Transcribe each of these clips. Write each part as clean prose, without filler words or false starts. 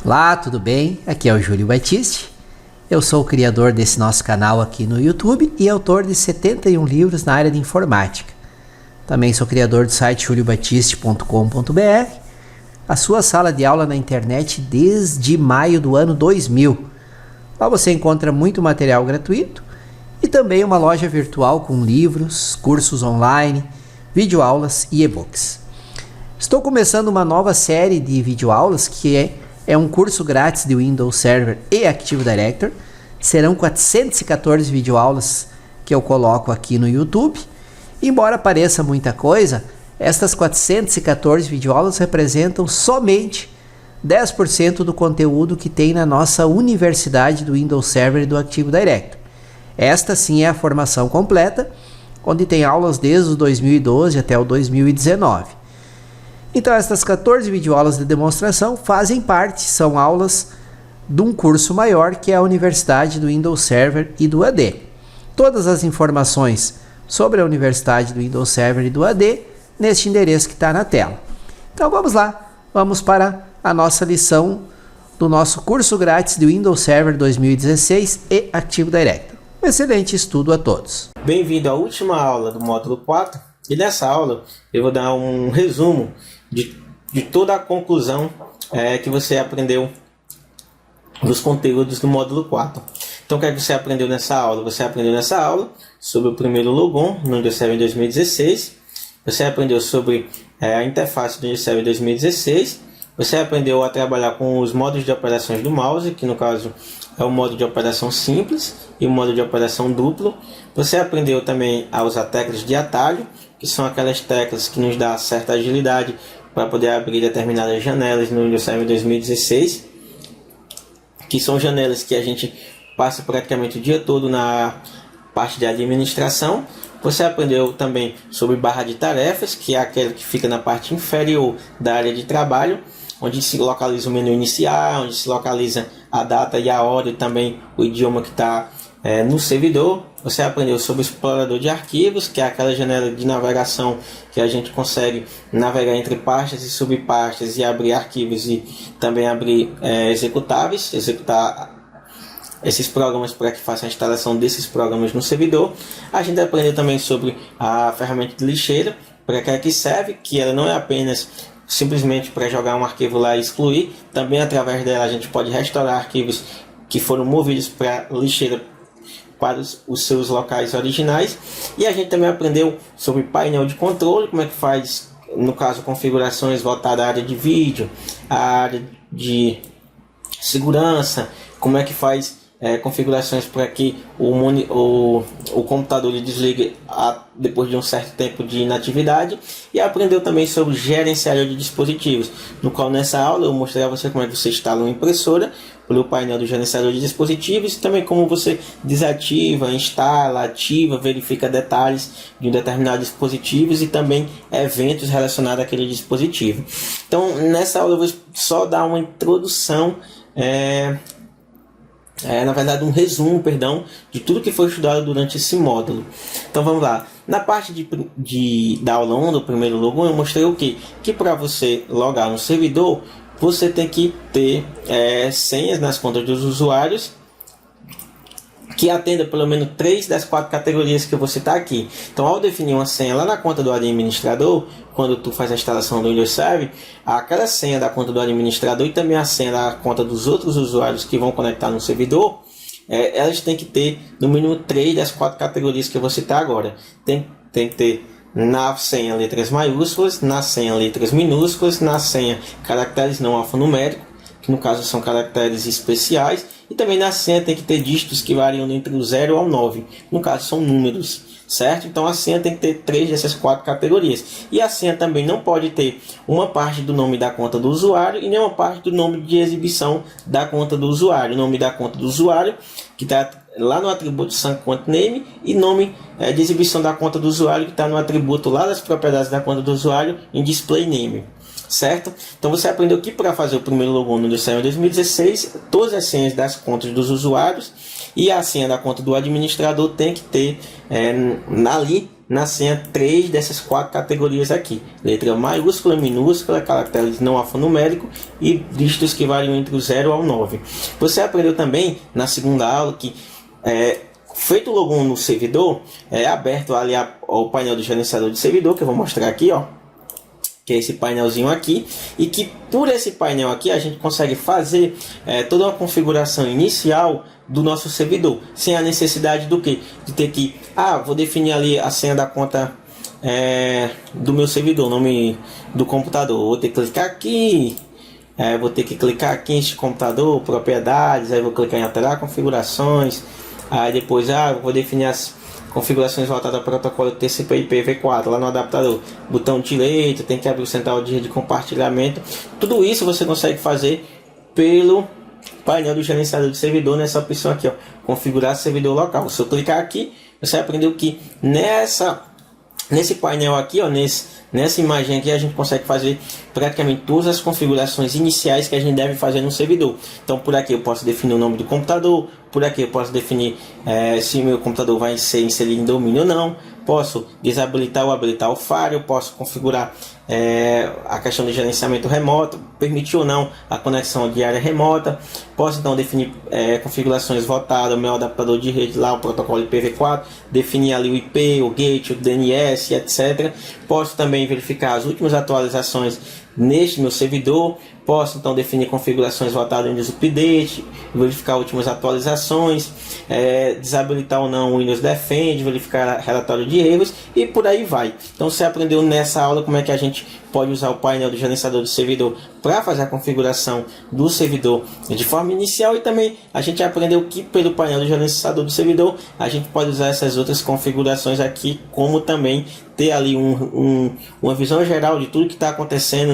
Olá, tudo bem? Aqui é o Júlio Batiste. Eu sou o criador desse nosso canal aqui no YouTube e autor de 71 livros na área de informática. Também sou criador do site juliobatiste.com.br, a sua sala de aula na internet desde maio do ano 2000. Lá você encontra muito material gratuito e também uma loja virtual com livros, cursos online, videoaulas e e-books. Estou começando uma nova série de videoaulas que é um curso grátis de Windows Server e Active Directory. Serão 414 videoaulas que eu coloco aqui no YouTube. Embora pareça muita coisa, estas 414 videoaulas representam somente 10% do conteúdo que tem na nossa universidade do Windows Server e do Active Directory. Esta sim é a formação completa, onde tem aulas desde o 2012 até o 2019. Então estas 14 videoaulas de demonstração fazem parte, são aulas de um curso maior que é a Universidade do Windows Server e do AD. Todas as informações sobre a Universidade do Windows Server e do AD neste endereço que está na tela. Então vamos lá, vamos para a nossa lição do nosso curso grátis de Windows Server 2016 e Active Directory. Um excelente estudo a todos. Bem-vindo à última aula do módulo 4 e nessa aula eu vou dar um resumo de toda a conclusão que você aprendeu dos conteúdos do módulo 4. Então o que é que você aprendeu nessa aula? Você aprendeu nessa aula sobre o primeiro logon no Windows Server 2016, você aprendeu sobre a interface do Windows Server 2016, você aprendeu a trabalhar com os modos de operações do mouse, que no caso é o modo de operação simples e o modo de operação duplo. Você aprendeu também a usar teclas de atalho, que são aquelas teclas que nos dão certa agilidade para poder abrir determinadas janelas no Windows Server 2016, que são janelas que a gente passa praticamente o dia todo na parte de administração. Você aprendeu também sobre barra de tarefas, que é aquela que fica na parte inferior da área de trabalho, onde se localiza o menu inicial, onde se localiza a data e a hora e também o idioma que está no servidor. Você aprendeu sobre o explorador de arquivos, que é aquela janela de navegação que a gente consegue navegar entre pastas e subpastas e abrir arquivos e também abrir executáveis, executar esses programas para que faça a instalação desses programas no servidor. A gente aprendeu também sobre a ferramenta de lixeira, para que é que serve, que ela não é apenas simplesmente para jogar um arquivo lá e excluir, também através dela a gente pode restaurar arquivos que foram movidos para lixeira para os seus locais originais. E a gente também aprendeu sobre painel de controle, como é que faz, no caso, configurações voltadas à área de vídeo, à área de segurança, como é que faz configurações para que o computador ele desligue depois de um certo tempo de inatividade. E aprendeu também sobre gerenciador de dispositivos, no qual nessa aula eu mostrei a você como é que você instala uma impressora pelo painel do gerenciador de dispositivos, e também como você desativa, instala, ativa, verifica detalhes de um determinado dispositivo e também eventos relacionados àquele dispositivo. Então nessa aula eu vou só dar uma introdução, na verdade um resumo, de tudo que foi estudado durante esse módulo. Então vamos lá. Na parte da aula 1 do primeiro logon eu mostrei o quê? Que para você logar no servidor você tem que ter senhas nas contas dos usuários que atenda pelo menos 3 das 4 categorias que eu vou citar aqui. Então, ao definir uma senha lá na conta do administrador, quando tu faz a instalação do Windows Server, aquela senha da conta do administrador e também a senha da conta dos outros usuários que vão conectar no servidor, elas têm que ter no mínimo 3 das 4 categorias que eu vou citar agora. Tem que ter na senha letras maiúsculas, na senha letras minúsculas, na senha caracteres não alfanuméricos, que no caso são caracteres especiais, e também na senha tem que ter dígitos que variam entre o 0 ao 9, no caso são números, certo? Então a senha tem que ter 3 dessas 4 categorias. E a senha também não pode ter uma parte do nome da conta do usuário e nem uma parte do nome de exibição da conta do usuário. O nome da conta do usuário, que está lá no atributo SunContName, e nome de exibição da conta do usuário, que está no atributo lá das propriedades da conta do usuário em DisplayName. Certo? Então você aprendeu que para fazer o primeiro logon no Windows Server 2016, todas as senhas das contas dos usuários e a senha da conta do administrador tem que ter ali na senha 3 dessas 4 categorias aqui: letra maiúscula, minúscula, caracteres não alfanuméricos e dígitos que variam entre o 0 ao 9. Você aprendeu também na segunda aula que feito o login no servidor, é aberto ali o painel do gerenciador de servidor, que eu vou mostrar aqui, ó, que é esse painelzinho aqui, e que por esse painel aqui a gente consegue fazer toda uma configuração inicial do nosso servidor, sem a necessidade do que? De ter que, vou definir ali a senha da conta do meu servidor, nome do computador, vou ter que clicar aqui, vou ter que clicar aqui em este computador, propriedades, aí vou clicar em alterar configurações, aí depois vou definir as configurações voltadas ao protocolo TCP/IP v4 lá no adaptador, botão direito, tem que abrir o central de rede de compartilhamento. Tudo isso você consegue fazer pelo painel do gerenciador de servidor, nessa opção aqui, ó, configurar servidor local. Se eu clicar aqui, você aprendeu que nesse painel aqui, ó, nessa imagem aqui, a gente consegue fazer praticamente todas as configurações iniciais que a gente deve fazer no servidor. Então, por aqui eu posso definir o nome do computador, por aqui eu posso definir se o meu computador vai ser inserido em domínio ou não, posso desabilitar ou habilitar o firewall, posso configurar a questão de gerenciamento remoto, permitir ou não a conexão de área remota, posso então definir configurações voltadas ao meu adaptador de rede, lá o protocolo IPv4, definir ali o IP, o gate, o DNS, etc. Posso também verificar as últimas atualizações neste meu servidor, posso então definir configurações voltadas ao Windows Update, verificar últimas atualizações, desabilitar ou não o Windows Defend, verificar relatório de erros e por aí vai. Então você aprendeu nessa aula como é que a gente pode usar o painel do gerenciador de servidor para fazer a configuração do servidor de forma inicial, e também a gente aprendeu que pelo painel do gerenciador do servidor a gente pode usar essas outras configurações aqui, como também ter ali uma visão geral de tudo que está acontecendo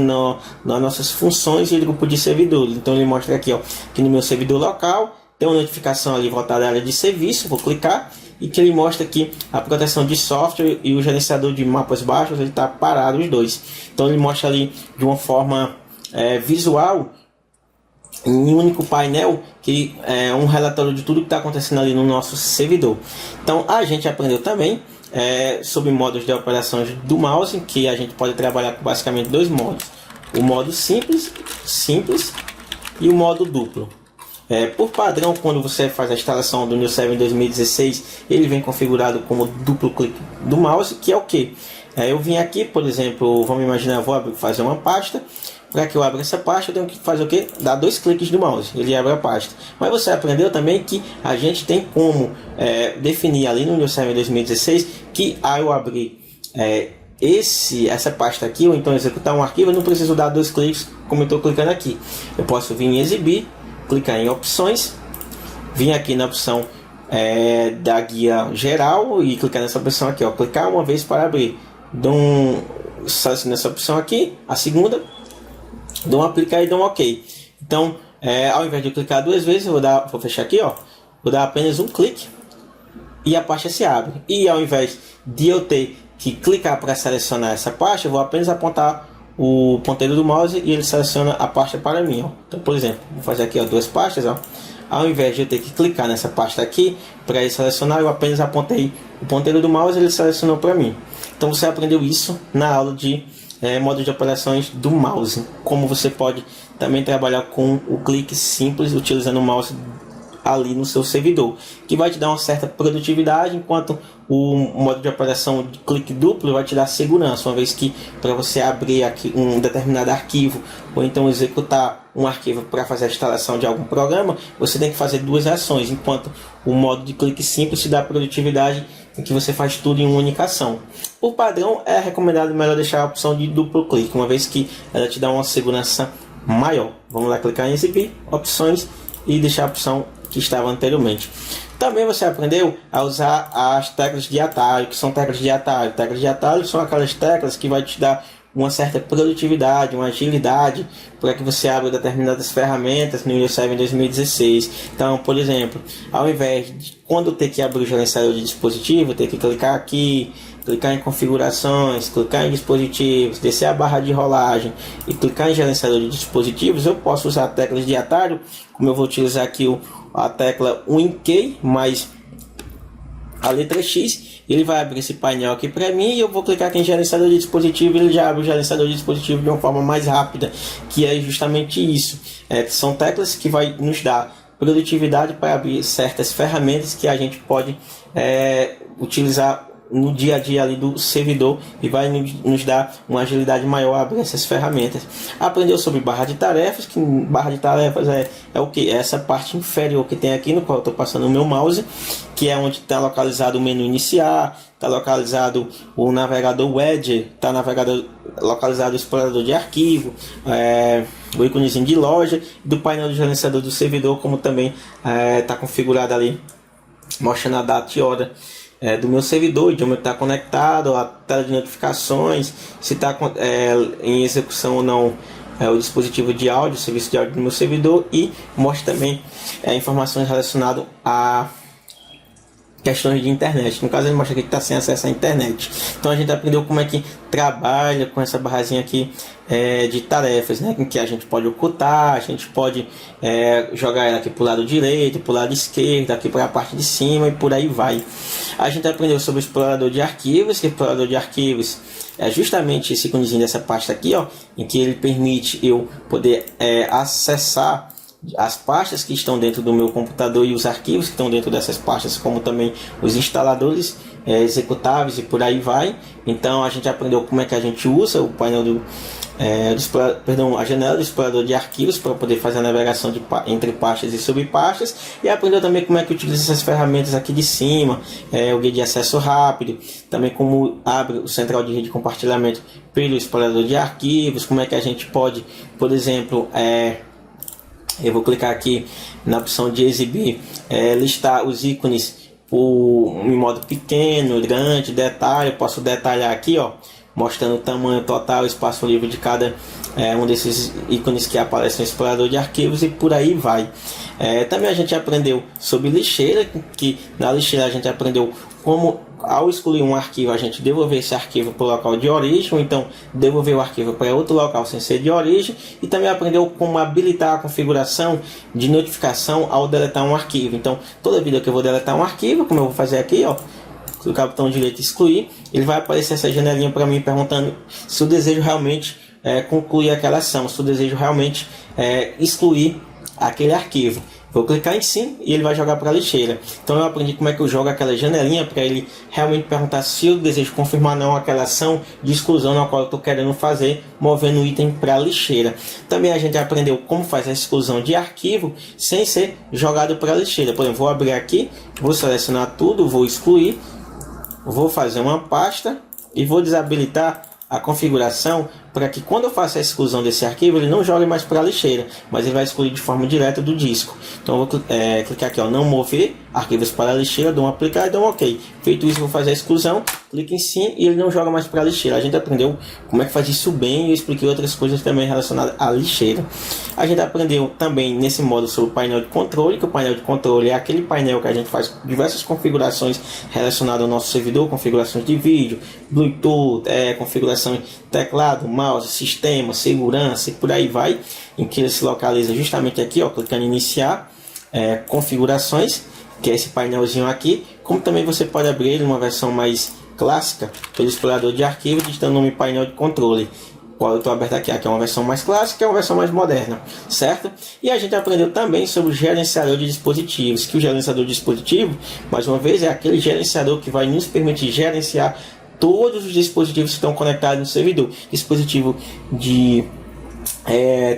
nas nossas funções e grupo de servidores. Então ele mostra aqui, ó, que no meu servidor local tem uma notificação ali voltada à área de serviço, vou clicar, e que ele mostra aqui a proteção de software e o gerenciador de mapas baixos, ele está parado os dois. Então ele mostra ali de uma forma visual, em um único painel, que é um relatório de tudo que está acontecendo ali no nosso servidor. Então a gente aprendeu também sobre modos de operações do mouse, que a gente pode trabalhar com basicamente dois modos: o modo simples e o modo duplo. Por padrão, quando você faz a instalação do Windows 7 em 2016, ele vem configurado como duplo clique do mouse, que é o que? Eu vim aqui, por exemplo, vamos imaginar, eu vou fazer uma pasta. Para que eu abra essa pasta, eu tenho que fazer o que? Dar 2 cliques do mouse, ele abre a pasta. Mas você aprendeu também que a gente tem como definir ali no Windows 7 em 2016 que ao eu abrir essa pasta aqui, ou então executar um arquivo, eu não preciso dar 2 cliques como eu estou clicando aqui. Eu posso vir em exibir, clicar em opções, vir aqui na opção da guia geral e clicar nessa opção aqui, ó, clicar uma vez para abrir. Seleciono essa opção aqui, a segunda, dou um aplicar e dou um ok. Então ao invés de eu clicar 2 vezes, vou fechar aqui, ó, vou dar apenas um clique e a pasta se abre. E ao invés de eu ter que clicar para selecionar essa pasta, eu vou apenas apontar o ponteiro do mouse e ele seleciona a pasta para mim, ó. Então, por exemplo, vou fazer aqui, ó, 2 pastas, ó. Ao invés de eu ter que clicar nessa pasta aqui para ele selecionar, eu apenas apontei o ponteiro do mouse e ele selecionou para mim. Então você aprendeu isso na aula de modo de operações do mouse, como você pode também trabalhar com o clique simples utilizando o mouse ali no seu servidor, que vai te dar uma certa produtividade, enquanto o modo de operação de clique duplo vai te dar segurança, uma vez que para você abrir aqui um determinado arquivo ou então executar um arquivo para fazer a instalação de algum programa, você tem que fazer 2 ações, enquanto o modo de clique simples te dá produtividade em que você faz tudo em uma única ação. Por padrão, é recomendado melhor deixar a opção de duplo clique, uma vez que ela te dá uma segurança maior. Vamos lá, clicar em exibir, opções, e deixar a opção que estava anteriormente. Também você aprendeu a usar as teclas de atalho. Que são teclas de atalho? Teclas de atalho são aquelas teclas que vai te dar uma certa produtividade, uma agilidade, para que você abra determinadas ferramentas no Windows 7 em 2016. Então, por exemplo, ao invés de quando ter que abrir o gerenciador de dispositivo, ter que clicar aqui, clicar em configurações, clicar em dispositivos, descer a barra de rolagem e clicar em gerenciador de dispositivos, eu posso usar teclas de atalho, como eu vou utilizar aqui a tecla WinKey mais a letra X, ele vai abrir esse painel aqui para mim, e eu vou clicar aqui em gerenciador de dispositivo, e ele já abre o gerenciador de dispositivo de uma forma mais rápida, que é justamente isso. São teclas que vai nos dar produtividade para abrir certas ferramentas que a gente pode utilizar no dia a dia ali do servidor, e vai nos dar uma agilidade maior a abrir essas ferramentas. Aprendeu sobre barra de tarefas, que barra de tarefas é o que? É essa parte inferior que tem aqui, no qual eu estou passando o meu mouse, que é onde está localizado o menu iniciar, está localizado o navegador Edge, está localizado o explorador de arquivo, o íconezinho de loja, do painel do gerenciador do servidor, como também está configurado ali, mostrando a data e hora do meu servidor, de onde está conectado, a tela de notificações, se está em execução ou não o dispositivo de áudio, o serviço de áudio do meu servidor, e mostra também informações relacionadas a questões de internet. No caso, ele mostra aqui que está sem acesso à internet. Então a gente aprendeu como é que trabalha com essa barrazinha aqui de tarefas, né? Em que a gente pode ocultar, a gente pode jogar ela aqui para o lado direito, para o lado esquerdo, aqui para a parte de cima, e por aí vai. A gente aprendeu sobre o explorador de arquivos, que o explorador de arquivos é justamente esse íconezinho dessa pasta aqui, ó, em que ele permite eu poder acessar as pastas que estão dentro do meu computador e os arquivos que estão dentro dessas pastas, como também os instaladores executáveis, e por aí vai. Então a gente aprendeu como é que a gente usa o painel a janela do explorador de arquivos para poder fazer a navegação entre pastas e subpastas, e aprendeu também como é que utiliza essas ferramentas aqui de cima, o guia de acesso rápido, também como abre o central de rede de compartilhamento pelo explorador de arquivos, como é que a gente pode, por exemplo, eu vou clicar aqui na opção de exibir, listar os ícones em modo pequeno, grande, detalhe. Eu posso detalhar aqui, ó, mostrando o tamanho total, espaço livre de cada um desses ícones que aparecem no explorador de arquivos, e por aí vai. Também a gente aprendeu sobre lixeira, que na lixeira a gente aprendeu como, ao excluir um arquivo, a gente devolver esse arquivo para o local de origem, ou então devolver o arquivo para outro local sem ser de origem. E também aprendeu como habilitar a configuração de notificação ao deletar um arquivo. Então, toda vida que eu vou deletar um arquivo, como eu vou fazer aqui, ó, clicar o botão direito e excluir, ele vai aparecer essa janelinha para mim perguntando se eu desejo realmente concluir aquela ação, se eu desejo realmente excluir aquele arquivo. Vou clicar em sim e ele vai jogar para a lixeira. Então eu aprendi como é que eu jogo aquela janelinha para ele realmente perguntar se eu desejo confirmar não aquela ação de exclusão na qual eu estou querendo fazer, movendo o item para a lixeira. Também a gente aprendeu como fazer a exclusão de arquivo sem ser jogado para a lixeira. Por exemplo, vou abrir aqui, vou selecionar tudo, vou excluir, vou fazer uma pasta e vou desabilitar a configuração para que quando eu faço a exclusão desse arquivo ele não jogue mais para a lixeira, mas ele vai excluir de forma direta do disco. Então eu vou clicar aqui, ó, não mover arquivos para a lixeira, dou um aplicar e dou um ok. Feito isso, vou fazer a exclusão, clique em sim e ele não joga mais para a lixeira. A gente aprendeu como é que faz isso bem, e eu expliquei outras coisas também relacionadas à lixeira. A gente aprendeu também nesse módulo sobre o painel de controle, que o painel de controle é aquele painel que a gente faz diversas configurações relacionadas ao nosso servidor, configurações de vídeo, Bluetooth, configuração de teclado, mouse, sistema, segurança e por aí vai, em que ele se localiza justamente aqui, ó, clicando em iniciar, configurações, que é esse painelzinho aqui. Como também você pode abrir ele numa versão mais clássica pelo explorador de arquivo, digitando o nome painel de controle, qual eu estou aberto aqui, é uma versão mais clássica, é uma versão mais moderna, certo? E a gente aprendeu também sobre o gerenciador de dispositivos, que o gerenciador de dispositivo, mais uma vez, é aquele gerenciador que vai nos permitir gerenciar todos os dispositivos que estão conectados no servidor. Dispositivo de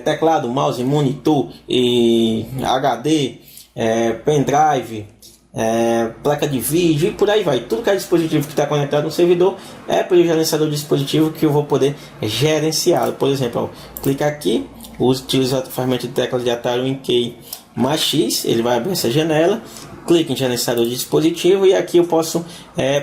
teclado, mouse, monitor, HD, pendrive, placa de vídeo e por aí vai. Tudo que é dispositivo que está conectado no servidor é pelo gerenciador de dispositivo que eu vou poder gerenciá-lo. Por exemplo, clicar aqui, utilizo a ferramenta de tecla de atalho em key mais X, ele vai abrir essa janela. Clique em gerenciador de dispositivo e aqui eu posso,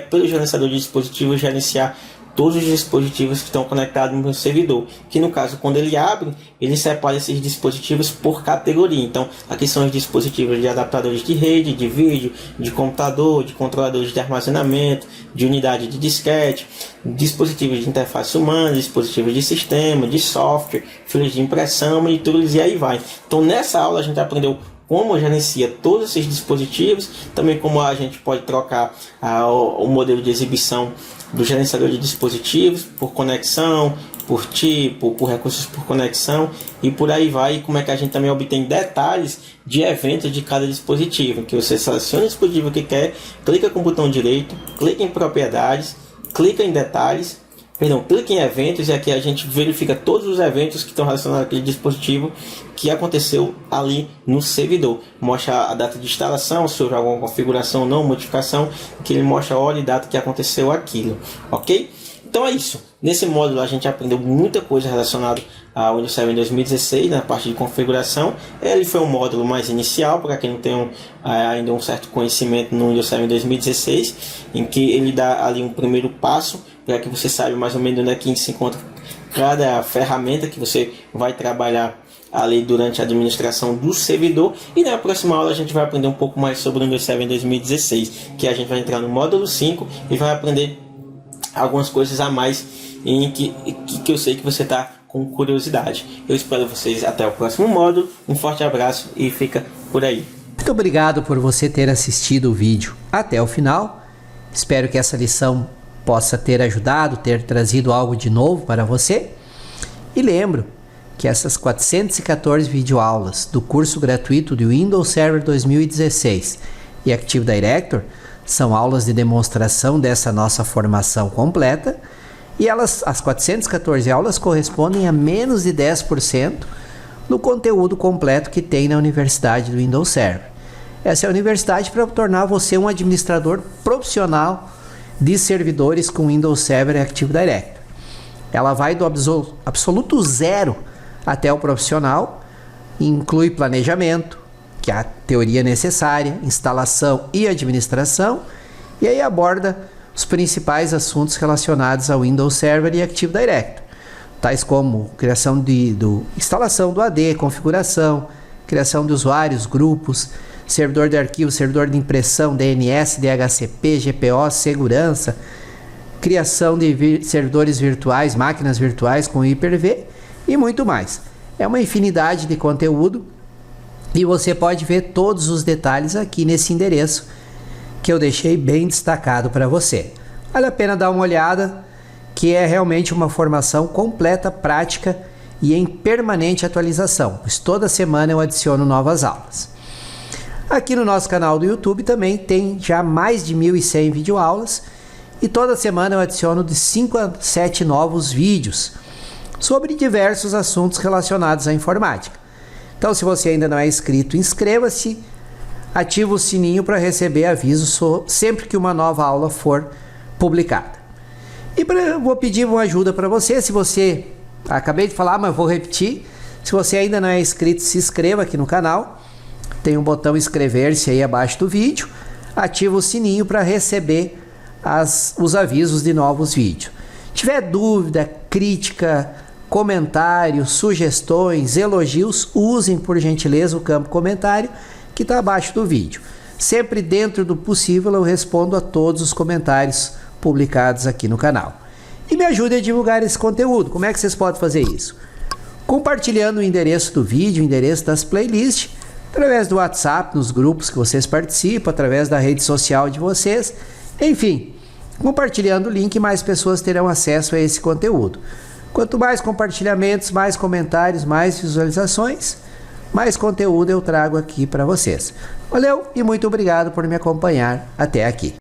pelo gerenciador de dispositivo, gerenciar todos os dispositivos que estão conectados no meu servidor, que no caso, quando ele abre, ele separa esses dispositivos por categoria. Então aqui são os dispositivos de adaptadores de rede, de vídeo, de computador, de controladores de armazenamento, de unidade de disquete, dispositivos de interface humana, dispositivos de sistema, de software, filas de impressão, monitores e aí vai. Então nessa aula a gente aprendeu como gerencia todos esses dispositivos, também como a gente pode trocar o modelo de exibição do gerenciador de dispositivos por conexão, por tipo, por recursos por conexão e por aí vai. E como é que a gente também obtém detalhes de eventos de cada dispositivo, que você seleciona o dispositivo que quer, clica com o botão direito, clica em propriedades, clica em detalhes, clica em eventos, e aqui a gente verifica todos os eventos que estão relacionados àquele dispositivo que aconteceu ali no servidor. Mostra a data de instalação, se houve alguma configuração ou não, modificação, que ele mostra a hora e data que aconteceu aquilo, ok? Então é isso. Nesse módulo a gente aprendeu muita coisa relacionada ao Windows Server 2016 na parte de configuração. Ele foi um módulo mais inicial para quem não tem ainda um certo conhecimento no Windows Server 2016, em que ele dá ali um primeiro passo para que você saiba mais ou menos onde é que se encontra cada ferramenta que você vai trabalhar ali durante a administração do servidor. E na próxima aula a gente vai aprender um pouco mais sobre o Windows Server 2016, que a gente vai entrar no módulo 5 e vai aprender algumas coisas a mais em que eu sei que você está com curiosidade. Eu espero vocês até o próximo módulo. Um forte abraço e fica por aí. Muito obrigado por você ter assistido o vídeo até o final. Espero que essa lição possa ter ajudado, ter trazido algo de novo para você. E lembro que essas 414 videoaulas do curso gratuito de Windows Server 2016 e Active Director são aulas de demonstração dessa nossa formação completa, e as 414 aulas correspondem a menos de 10% do conteúdo completo que tem na Universidade do Windows Server. Essa é a universidade para tornar você um administrador profissional de servidores com Windows Server e Active Directory. Ela vai do absoluto zero até o profissional, inclui planejamento, que é a teoria necessária, instalação e administração, e aí aborda os principais assuntos relacionados ao Windows Server e Active Directory, tais como instalação do AD, configuração, criação de usuários, grupos, servidor de arquivo, servidor de impressão, DNS, DHCP, GPO, segurança, criação de servidores virtuais, máquinas virtuais com Hyper-V e muito mais. É uma infinidade de conteúdo e você pode ver todos os detalhes aqui nesse endereço que eu deixei bem destacado para você. Vale a pena dar uma olhada, que é realmente uma formação completa, prática e em permanente atualização, pois toda semana eu adiciono novas aulas. Aqui no nosso canal do YouTube também tem já mais de 1.100 videoaulas e toda semana eu adiciono de 5 a 7 novos vídeos sobre diversos assuntos relacionados à informática. Então, se você ainda não é inscrito, inscreva-se, ativa o sininho para receber aviso sempre que uma nova aula for publicada. E vou pedir uma ajuda para você. Se você, acabei de falar, mas vou repetir, se você ainda não é inscrito, se inscreva aqui no canal. Tem um botão inscrever-se aí abaixo do vídeo. Ativa o sininho para receber os avisos de novos vídeos. Se tiver dúvida, crítica, comentários, sugestões, elogios, usem por gentileza o campo comentário que está abaixo do vídeo. Sempre dentro do possível eu respondo a todos os comentários publicados aqui no canal. E me ajude a divulgar esse conteúdo. Como é que vocês podem fazer isso? Compartilhando o endereço do vídeo, o endereço das playlists, através do WhatsApp, nos grupos que vocês participam, através da rede social de vocês. Enfim, compartilhando o link, mais pessoas terão acesso a esse conteúdo. Quanto mais compartilhamentos, mais comentários, mais visualizações, mais conteúdo eu trago aqui para vocês. Valeu e muito obrigado por me acompanhar até aqui.